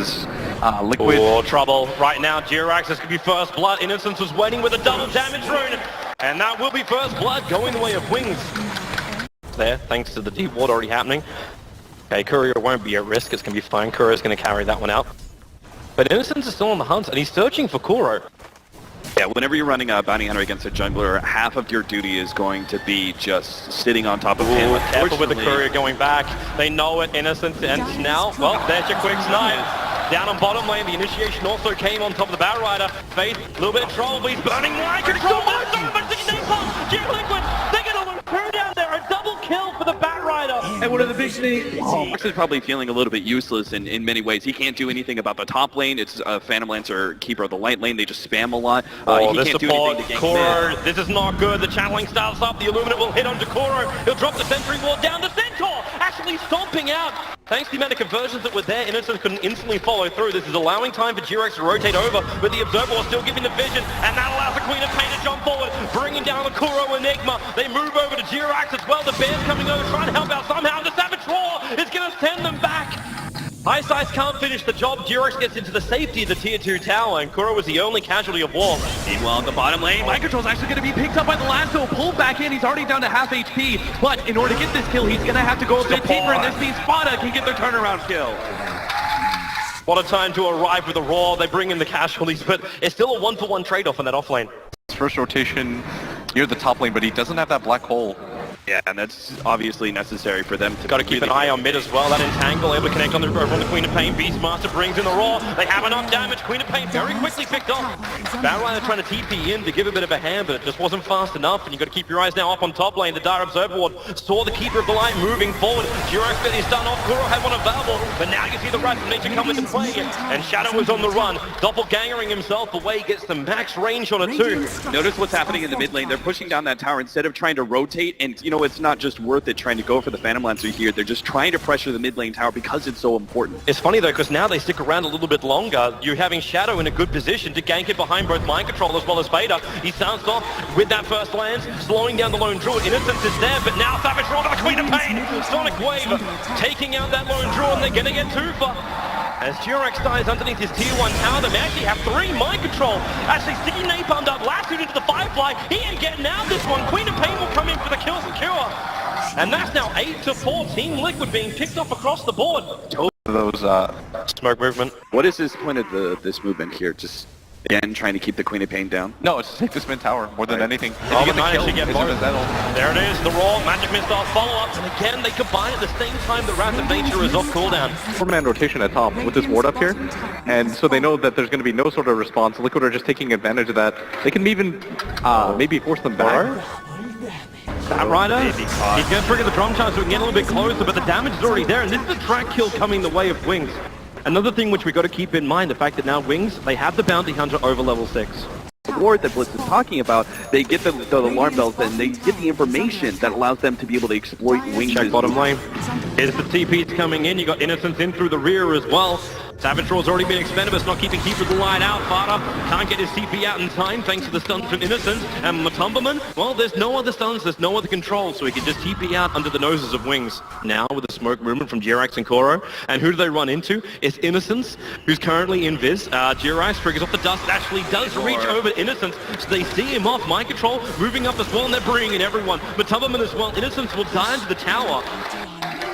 as Liquid... Oh, trouble. Right now, Jirax is going to be first blood. Innocence was waiting with a double damage rune. And that will be first blood going the way of Wings. There, thanks to the deep ward already happening. Okay, Courier won't be at risk. It's going to be fine. Courier's going to carry that one out. But Innocence is still on the hunt, and he's searching for Kuro. Yeah, whenever you're running a bounty hunter against a jungler, half of your duty is going to be just sitting on top of him. Careful with the Courier going back. They know it, Innocence ends now. Well, there's your quick snipe. Down on bottom lane, the initiation also came on top of the Battle Rider. Faith, a little bit of trouble, but he's burning wide control. Liquid, they're going to turn down there. A double kill for the Bat Rider. And one of the big things... Fox is probably feeling a little bit useless in many ways. He can't do anything about the top lane. It's Phantom Lancer, keeper of the light lane. They just spam a lot. Oh, he the can't support, do anything to Kuro, this is not good. The channeling starts up. The Illuminate will hit onto Kuro. He'll drop the sentry wall down. The Centaur actually stomping out. Thanks to the amount of conversions that were there, Innocence couldn't instantly follow through. This is allowing time for Jirax to rotate over, but the Observer was still giving the vision, and that allows the Queen of Pain to jump forward, bringing down the Kuro Enigma. They move over to Jirax as well. The Bear's coming over, trying to help out somehow. The Savage Roar is going to send them back. Ice can't finish the job. Jirax gets into the safety of the tier 2 tower, and Kuro was the only casualty of war. Meanwhile, at the bottom lane, Mind Control's actually going to be picked up by the Lasso, pulled back in. He's already down to half HP, but in order to get this kill, he's going to have to go a bit deeper, and this means Spada can get their turnaround kill. What a time to arrive with a Roar. They bring in the casualties, but it's still a 1-for-1 trade-off on that off lane. First rotation near the top lane, but he doesn't have that black hole. Yeah, and that's obviously necessary for them to... Got to keep an eye on mid as well. That entangle able to connect on the Queen of Pain. Beastmaster brings in the Roar. They have enough damage. Queen of Pain very quickly picked off. Battle Rider trying to TP in to give a bit of a hand, but it just wasn't fast enough. And you got to keep your eyes now up on top lane. The Dire Observer Ward saw the Keeper of the Light moving forward. Jirax got his stun off. Kuro had one available, but now you see the Wrath of Nature come into play. And Shadow is on the run. Doppelgangering himself away, gets the max range on it too. Notice what's happening in the mid lane. They're pushing down that tower instead of trying to rotate. And, you know, it's not just worth it trying to go for the Phantom Lancer here. They're just trying to pressure the mid lane tower because it's so important. It's funny though, because now they stick around a little bit longer. You're having Shadow in a good position to gank it behind both Mind Control as well as Beta. He sounds off with that first lance, slowing down the Lone Druid. Innocence is there, but now Savage Roar to the Queen of Pain. Sonic Wave taking out that Lone Druid, and they're going to get two for... As Jirax dies underneath his tier 1 tower, they may actually have 3 Mind Control. Actually, Sticky napalmed up, lassoed into the Firefly. He ain't getting out this one. Queen of Pain will come in for the kill secure. And that's now 8-4. Team Liquid being picked off across the board. Those smoke movement. What is this point of this movement here? Just again trying to keep the Queen of Pain down? No, it's to take this mid tower more than anything. Oh, you get the kill, there it is, the Raw, Magic Missile follow-up, and again they combine at the same time the Wrath of Nature is off cooldown. 4-man rotation at top with this ward up here, and so they know that there's going to be no sort of response. Liquid are just taking advantage of that. They can even maybe force them back. Bat Rider, he's going to trigger the drum charge so we can get a little bit closer, but the damage is already there, and this is a track kill coming the way of Wings. Another thing which we got to keep in mind, the fact that now Wings, they have the Bounty Hunter over level 6. The ward that Blitz is talking about, they get the alarm bells and they get the information that allows them to be able to exploit Wings. Check bottom lane. Here's the TPs coming in, you got Innocence in through the rear as well. Savage Roar's already been expended, but it's not keeping Keeper of the Light out. Fada can't get his TP out in time thanks to the stuns from Innocence. And Matumberman, well, there's no other stuns, there's no other control, so he can just TP out under the noses of Wings. Now with the smoke movement from Jirax and Kuro. And who do they run into? It's Innocence, who's currently in Viz. Jirax triggers off the dust, actually does reach over Innocence, so they see him off. Mind Control moving up as well, and they're bringing in everyone. Matumberman as well. Innocence will die into the tower.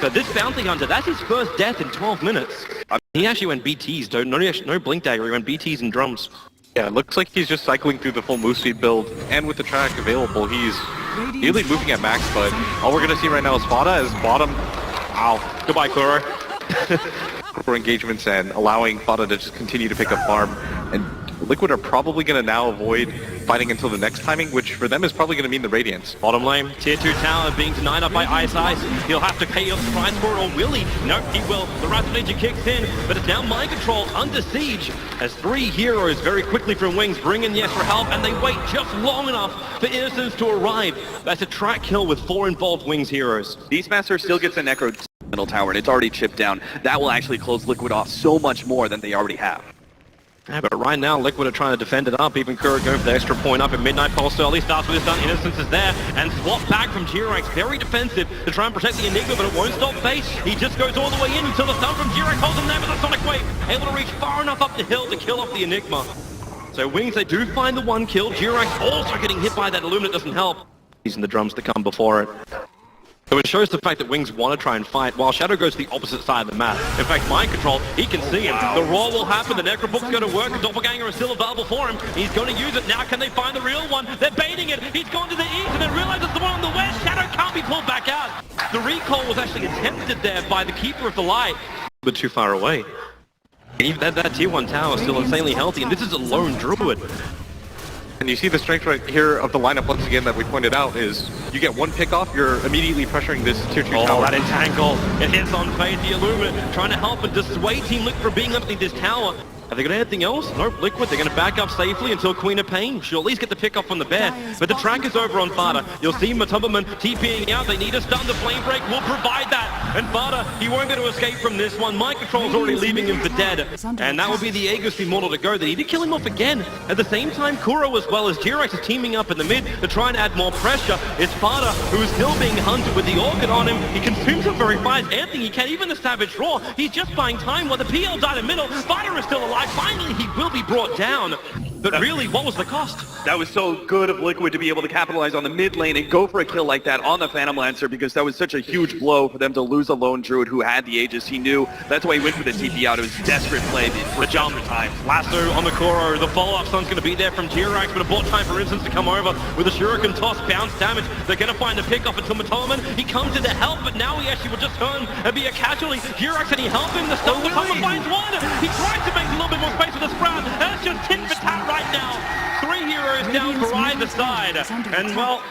So this Bounty Hunter, that's his first death in 12 minutes. He actually went BTs, no Blink Dagger, he went BTs and drums. Yeah, it looks like he's just cycling through the full move speed build, and with the track available, he's nearly moving at max, but all we're going to see right now is Spada is bottom. Wow. Goodbye, Kuro. For engagements and allowing Spada to just continue to pick up farm. And Liquid are probably going to now avoid fighting until the next timing, which for them is probably going to mean the Radiance. Bottom lane, tier 2 tower being denied up by Ice. He'll have to pay off the price for it, or will he? No, he will. The Wrath of Nature kicks in, but it's now Mind Control under siege as 3 heroes very quickly from Wings bring in the extra help, and they wait just long enough for Innocence to arrive. That's a track kill with 4 involved Wings heroes. Beastmaster still gets a Necro middle tower, and it's already chipped down. That will actually close Liquid off so much more than they already have. Yeah, but right now, Liquid are trying to defend it up. Even Kuro going for the extra point up in Midnight Pulse early. Starts with his stun. Innocence is there. And swap back from G-Rex. Very defensive to try and protect the Enigma, but it won't stop Face. He just goes all the way in until the stun from G-Rex holds him there with a Sonic Wave. Able to reach far enough up the hill to kill off the Enigma. So Wings, they do find the one kill. G-Rex also getting hit by that Illuminate doesn't help. Using the drums to come before it. So it shows the fact that Wings want to try and fight, while Shadow goes to the opposite side of the map. In fact, Mind Control, he can see him. The Roar will happen, the Necrobook's going to work, the Doppelganger is still available for him. He's going to use it. Now can they find the real one? They're baiting it. He's gone to the east and then realizes the one on the west. Shadow can't be pulled back out. The recall was actually attempted there by the Keeper of the Light. But too far away. Even that tier 1 tower is still insanely healthy, and this is a lone Druid. And you see the strength right here of the lineup once again that we pointed out is you get one pick off, you're immediately pressuring this tier 2 tower. That entangle. It hits on Fade, the Illuminate, trying to help and dissuade Team Liquid from being underneath this tower. Have they got anything else? Nope, Liquid, they're going to back up safely until Queen of Pain. She'll at least get the pick off on the bear. But the track is over on Fada. You'll see Matumbaman TPing out. They need a stun. The Flame Break will provide that. And Fada, he won't be able to escape from this one. Mind Control's already leaving him for dead. And that will be the Aegis Immortal to go. They need to kill him off again. At the same time, Kuro as well as G-Rex is teaming up in the mid to try and add more pressure. It's Fada, who is still being hunted with the Orchid on him. He consumes him very fast. Anthony, he can't even the Savage Roar. He's just buying time while the PL died in the middle. Fada is still alive. Finally, he will be brought down. But really, what was the cost? That was so good of Liquid to be able to capitalize on the mid lane and go for a kill like that on the Phantom Lancer, because that was such a huge blow for them to lose a lone Druid who had the Aegis. He knew. That's why he went for the TP out. It was desperate play for the jump time. Lasso on the Kuro. The follow-up stun's going to be there from G-Rex, but it bought time for Instance to come over with a Shuriken toss, bounce damage. They're going to find the pick off until Matumbaman. He comes in to help, but now he actually will just turn and be a casualty. G-Rex, and he help him. The stun Matumbaman finds one. He tries to make a little bit more space with the Sprout, and it's just tit for tat right now. 3 heroes down for either side, and well,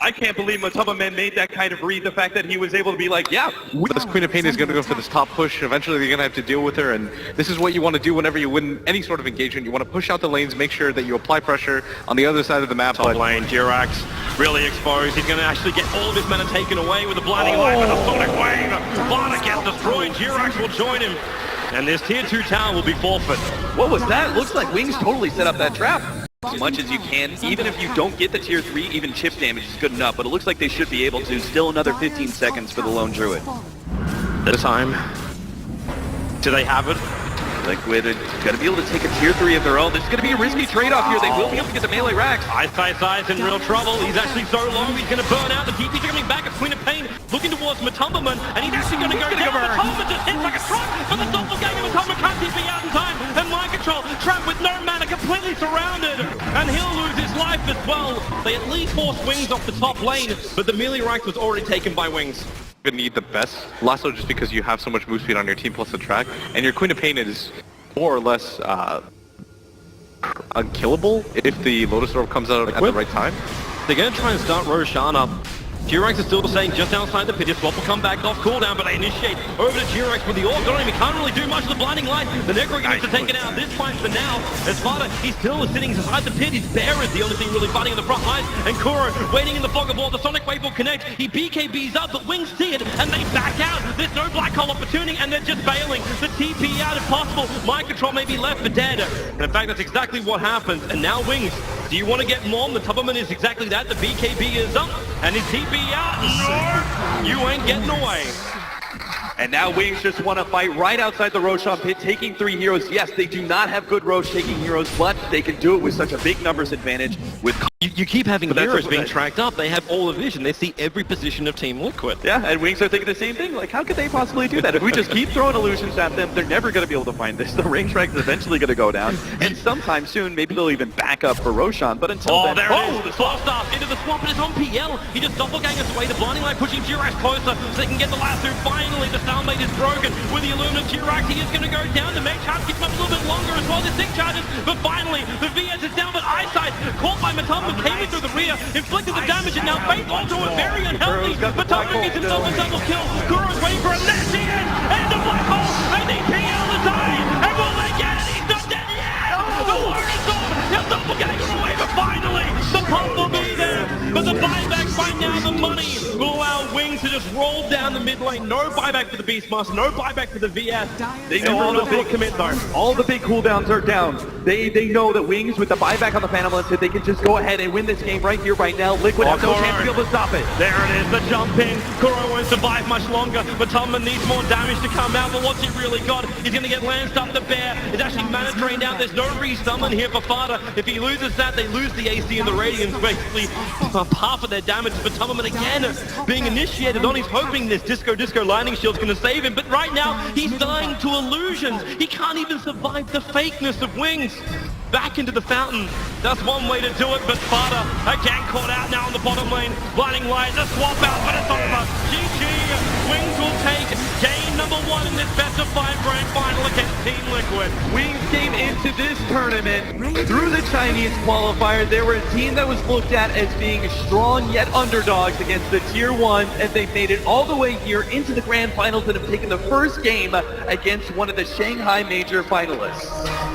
I can't believe Matumbaman made that kind of read. The fact that he was able to be like, yeah. This Queen of Pain is going to go for this top push. Eventually they're going to have to deal with her, and this is what you want to do whenever you win any sort of engagement. You want to push out the lanes, make sure that you apply pressure on the other side of the map. Top lane, G-Rex really exposed. He's going to actually get all of his mana taken away with a blinding light and a Sonic Wave. Vana gets destroyed. G-Rex will join him. And this tier 2 tower will be forfeit. What was that? Looks like Wings totally set up that trap. As much as you can, even if you don't get the tier 3, even chip damage is good enough, but it looks like they should be able to. Still another 15 seconds for the lone Druid. This time, do they have it? Liquid is going to be able to take a tier 3 of their own. This is going to be a risky trade-off here. They will be able to get the melee racks. Ice in real trouble. He's actually so low, he's going to burn out. The TP's coming back at Queen of Pain, looking towards Matumbaman, and he's actually going to go down. Matumbaman just hits like a truck, but the Doppelganger Matumbaman can't TP out in time. And Mind Control, trapped with no mana, completely surrounded. And he'll lose his life as well. They at least force Wings off the top lane, but the melee rack was already taken by Wings. You need the best Lasso just because you have so much move speed on your team plus the track, and your Queen of Pain is more or less unkillable if the Lotus Orb comes out at the right time. They're going to try and start Roshan up. G-Rex is still staying just outside the pit. His swap will come back off cooldown, but they initiate over to G-Rex with the Orb. He can't really do much of the blinding light. The Necro gets to take it out. This fight for now. As Fada, he's still sitting inside the pit. His bear is the only thing really fighting in the front lines. And Kuro waiting in the fog of war. The Sonic Wave will connect. He BKBs up, but Wings see it, and they back out. There's no black hole opportunity, and they're just bailing. The TP out if possible. Mind Control may be left for dead. And in fact, that's exactly what happens. And now Wings, do you want to get Mom? The Tubberman is exactly that. The BKB is up, and his TP out. No, you ain't getting away. And now Wings just want to fight right outside the Roshan pit, taking 3 heroes. Yes, they do not have good Rosh taking heroes, but they can do it with such a big numbers advantage. With you keep having heroes being tracked up. They have all the vision. They see every position of Team Liquid. Yeah, and Wings are thinking the same thing. Like, how could they possibly do that? If we just keep throwing illusions at them, they're never going to be able to find this. The range rank is eventually going to go down. And sometime soon, maybe they'll even back up for Roshan. But until then... There it is! The slow start into the swamp, and it's on PL. He just doppelgangers away. The blinding light pushing G-Rex closer so they can get the last two. Finally, the stalemate is broken with the Illuminate. G-Rex, he is going to go down. The Mage Charge keeps him up a little bit longer as well. The 6 charges, but finally, the VS is down. But Eyesight, caught by Matumba, came in through the rear, inflicted the damage, and now Faith onto it, very unhealthy. Matumba gets himself a double kill. Kuro's waiting for him. There she is! And the black hole! And the PL is dying! And will they get it? He's not dead yet! The war is on! He'll doppelganger away, but finally, the pump will be there! But the buybacks right now, the money will allow Wings to just just rolled down the mid lane. No buyback for the Beastmaster, no buyback for the VS. They know all the big commit though. All the big cooldowns are down. They know that Wings with the buyback on the Phantom Lance, they can just go ahead and win this game right here, right now. Liquid have no chance to be able to stop it. There it is, the jump in. Kuro won't survive much longer, but Tumman needs more damage to come out. But what's he really got? He's going to get lanced up the bear. It's actually mana drained out. There's no resummon here for Fada. If he loses that, they lose the AC and the Radiance, basically half of their damage. But Tumman again being initiated on. He's hoping this Disco Lightning Shield's going to save him. But right now, he's dying to illusions. He can't even survive the fakeness of Wings. Back into the fountain. That's one way to do it, but Fada again caught out now on the bottom lane. Blinding Light, the swap out, but it's over. GG. Wings will take game number 1 in this best of 5 grand final against Team Liquid. Wings came into this tournament through the Chinese qualifier. They were a team that was looked at as being strong yet underdogs against the tier 1s, and they made it all the way here into the grand finals and have taken the first game against one of the Shanghai major finalists.